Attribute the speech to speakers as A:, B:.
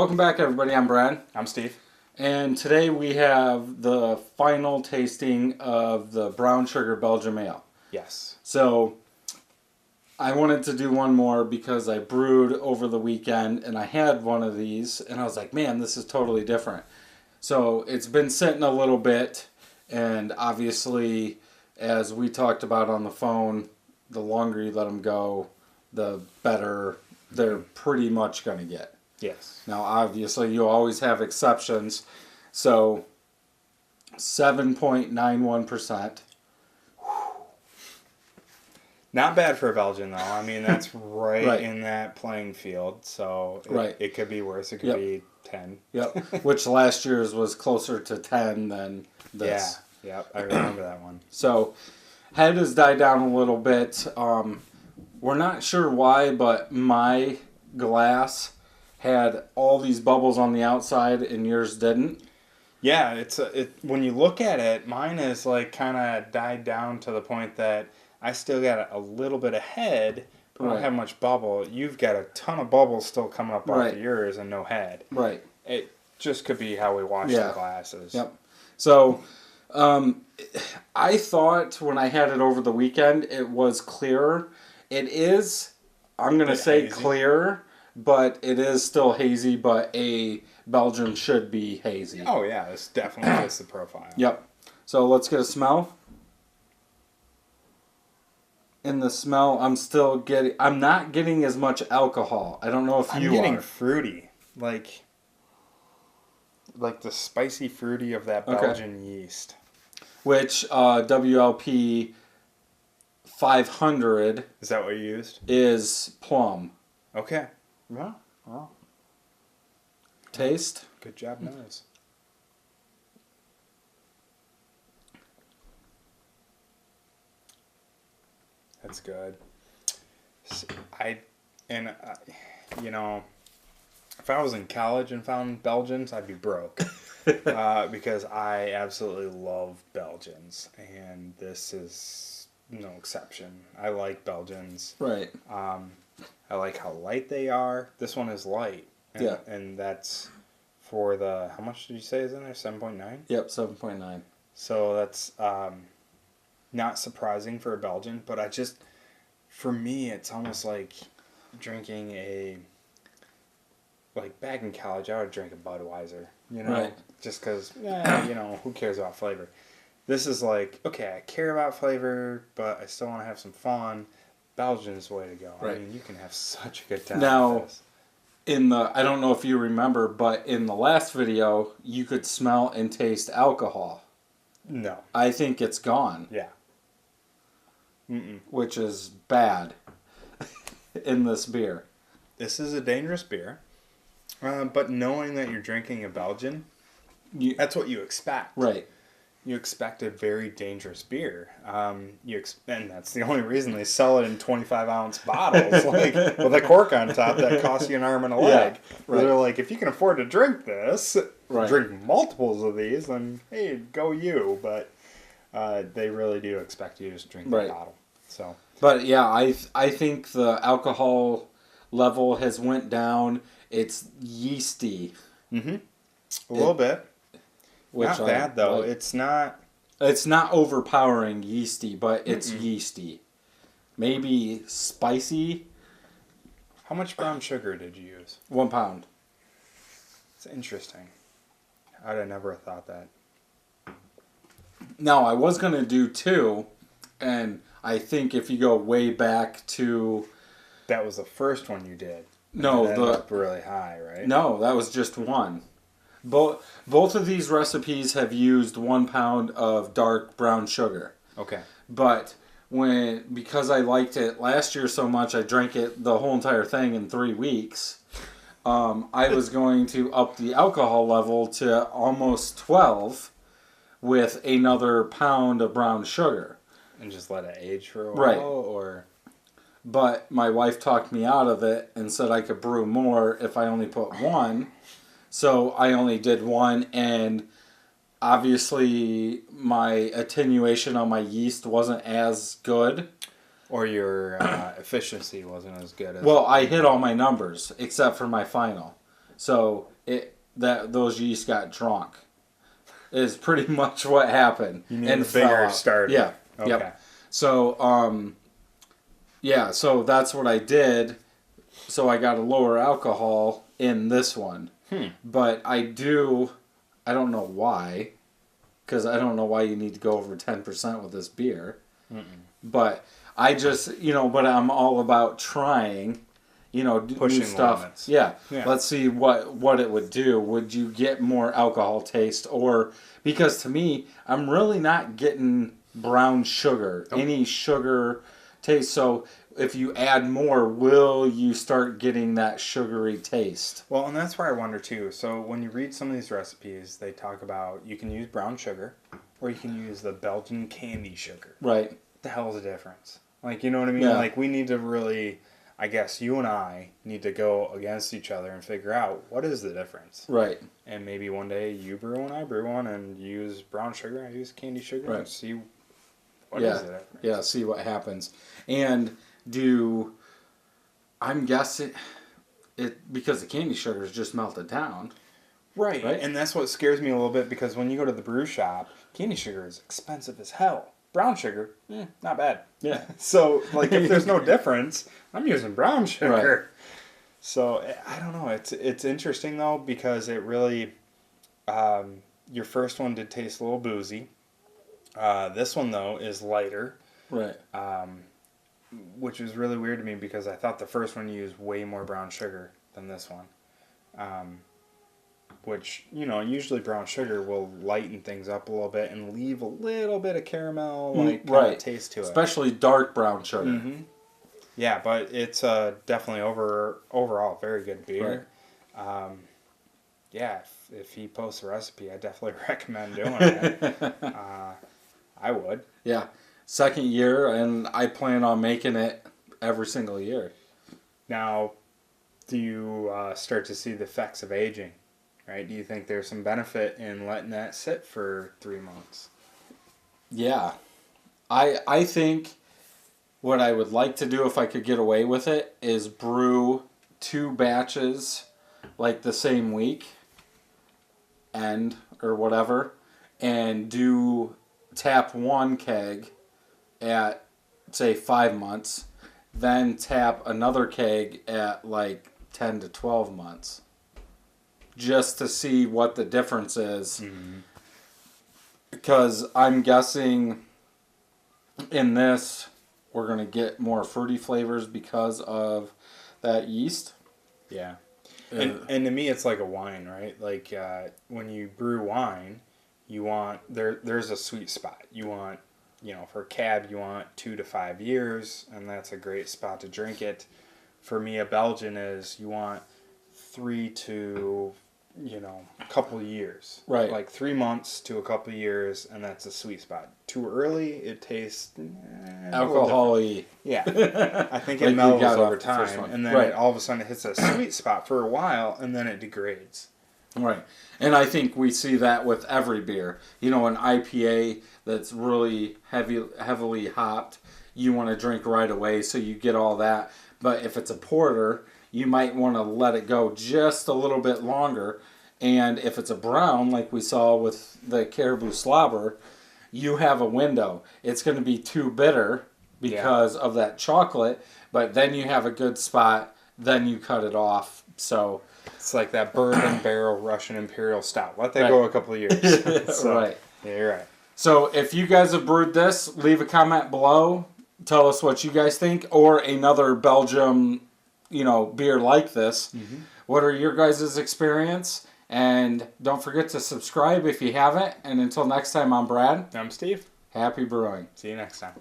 A: Welcome back, everybody. I'm Brad.
B: I'm Steve.
A: And today we have the final tasting of the Brown Sugar Belgian Ale.
B: Yes.
A: So, I wanted to do one more because I brewed over the weekend and I had one of these and I was like, man, this is totally different. So, it's been sitting a little bit, and obviously, as we talked about on the phone, the longer you let them go, the better they're pretty much going to get.
B: Yes.
A: Now, obviously, you always have exceptions. So, 7.91%.
B: Not bad for a Belgian, though. I mean, that's
A: Right.
B: in that playing field. So
A: Right.
B: it could be worse. It could be 10.
A: Yep. Which last year's was closer to 10 than this.
B: Yeah. Yep. I remember that one.
A: So, head has died down a little bit. We're not sure why, but my glass had all these bubbles on the outside and yours didn't.
B: Yeah, when you look at it, mine is like kind of died down to the point that I still got a little bit of head, but I don't have much bubble. You've got a ton of bubbles still coming up off of yours and no head.
A: Right.
B: It just could be how we wash the glasses.
A: Yep. So, I thought when I had it over the weekend, it was clearer. It is, I'm going to say
B: hazy.
A: clearer, but it is still hazy, but a Belgian should be hazy.
B: Oh, yeah, this definitely fits the profile.
A: Yep. So let's get a smell. In the smell, I'm not getting as much alcohol. I don't know if
B: I'm
A: you
B: getting
A: are.
B: fruity. Like the spicy fruity of that Belgian yeast.
A: Which WLP 500
B: Is that what you used?
A: is plum.
B: Okay. Well,
A: Taste.
B: good job, nose. That's good. You know, if I was in college and found Belgians, I'd be broke. Because I absolutely love Belgians, and this is no exception. I like Belgians.
A: Right.
B: I like how light they are. This one is light. And, and that's for the, how much did you say is in there? 7.9?
A: Yep, 7.9.
B: So that's not surprising for a Belgian, but for me, it's almost like drinking like back in college, I would drink a Budweiser,
A: Right.
B: just because, who cares about flavor? This is like, okay, I care about flavor, but I still want to have some fun. Belgian's the way to go.
A: Right.
B: I mean, you can have such a good time
A: Now,
B: with this.
A: I don't know if you remember, but in the last video, you could smell and taste alcohol.
B: No.
A: I think it's gone.
B: Yeah. Mm-mm.
A: Which is bad in this beer.
B: This is a dangerous beer, but knowing that you're drinking a Belgian, that's what you expect.
A: Right.
B: You expect a very dangerous beer. And that's the only reason they sell it in 25-ounce bottles, like with a cork on top that costs you an arm and a leg.
A: Yeah, right.
B: They're like, if you can afford to drink this,
A: Right.
B: drink multiples of these, then hey, go you. But they really do expect you to just drink the bottle. So.
A: But yeah, I think the alcohol level has went down. It's yeasty.
B: Mm-hmm. A little bit.
A: Which
B: Not bad though.
A: Like.
B: It's not
A: overpowering yeasty, but it's yeasty. Maybe spicy.
B: How much brown sugar did you use?
A: 1 pound.
B: It's interesting. I'd have never thought that.
A: Now, I was going to do 2, and I think if you go way back to...
B: That was the first one you did.
A: No,
B: that up really high, right?
A: No, that was just 1. Both of these recipes have used 1 pound of dark brown sugar.
B: Okay.
A: But because I liked it last year so much, I drank it the whole entire thing in 3 weeks. I was going to up the alcohol level to almost 12 with another pound of brown sugar.
B: And just let it age for a while?
A: Right.
B: Or...
A: But my wife talked me out of it and said I could brew more if I only put 1. So I only did 1, and obviously my attenuation on my yeast wasn't as good.
B: Or your efficiency wasn't as good as...
A: Well, I hit all my numbers except for my final. So those yeast got drunk. Is pretty much what happened.
B: You need a bigger starter.
A: Yeah.
B: Okay.
A: Yep. So so that's what I did. So I got a lower alcohol in this one. But I don't know why, because I don't know why you need to go over 10% with this beer. But I just, but I'm all about trying,
B: Pushing
A: new stuff.
B: limits.
A: Yeah. Let's see what it would do. Would you get more alcohol taste? Or, because to me, I'm really not getting brown sugar, any sugar taste. So if you add more, will you start getting that sugary taste?
B: Well, and that's where I wonder too. So when you read some of these recipes, they talk about you can use brown sugar or you can use the Belgian candy sugar.
A: Right.
B: What the hell is the difference? Like, you know what I mean?
A: Yeah.
B: Like, we need to really, I guess you and I need to go against each other and figure out what is the difference.
A: Right.
B: And maybe one day you brew one, I brew one, and you use brown sugar, I use candy sugar, and see what is the difference.
A: Yeah, see what happens. And I'm guessing because the candy sugar is just melted down.
B: Right. And that's what scares me a little bit, because when you go to the brew shop, candy sugar is expensive as hell. Brown sugar, not bad.
A: Yeah.
B: So, like, if there's no difference, I'm using brown sugar.
A: Right.
B: So, I don't know. It's interesting, though, because it really, your first one did taste a little boozy. This one, though, is lighter.
A: Right.
B: Which is really weird to me, because I thought the first one used way more brown sugar than this one. Which, usually brown sugar will lighten things up a little bit and leave a little bit of caramel kind of taste to it.
A: Especially dark brown sugar.
B: Mm-hmm. Yeah, but it's definitely overall very good beer. Right. If he posts a recipe, I definitely recommend doing it. I would.
A: Yeah. Second year, and I plan on making it every single year.
B: Now, do you start to see the effects of aging? Right? Do you think there's some benefit in letting that sit for 3 months?
A: Yeah. I think what I would like to do, if I could get away with it, is brew 2 batches like the same week or whatever, and tap 1 keg at, say, 5 months, then tap another keg at like 10 to 12 months. Just to see what the difference is. Mm-hmm. Because I'm guessing in this, we're going to get more fruity flavors because of that yeast.
B: Yeah. And to me, it's like a wine, right? Like when you brew wine, you want, there's a sweet spot. You want, for cab, you want 2 to 5 years, and that's a great spot to drink it. For me, a Belgian is you want 3 to a couple years.
A: Right.
B: Like 3 months to a couple years, and that's a sweet spot. Too early, it tastes
A: alcohol-y.
B: Yeah. I think it mellows over time, and then all of a sudden it hits a sweet spot for a while, and then it degrades.
A: Right. And I think we see that with every beer. An IPA that's really heavily hopped, you want to drink right away, so you get all that. But if it's a porter, you might want to let it go just a little bit longer. And if it's a brown, like we saw with the Caribou Slobber, you have a window. It's going to be too bitter because of that chocolate, but then you have a good spot, then you cut it off. So
B: it's like that bourbon barrel Russian Imperial Stout. Let that go a couple of years. So,
A: right.
B: Yeah, you're right.
A: So if you guys have brewed this, leave a comment below. Tell us what you guys think, or another Belgium, beer like this. Mm-hmm. What are your guys' experience? And don't forget to subscribe if you haven't. And until next time, I'm Brad.
B: I'm Steve.
A: Happy brewing.
B: See you next time.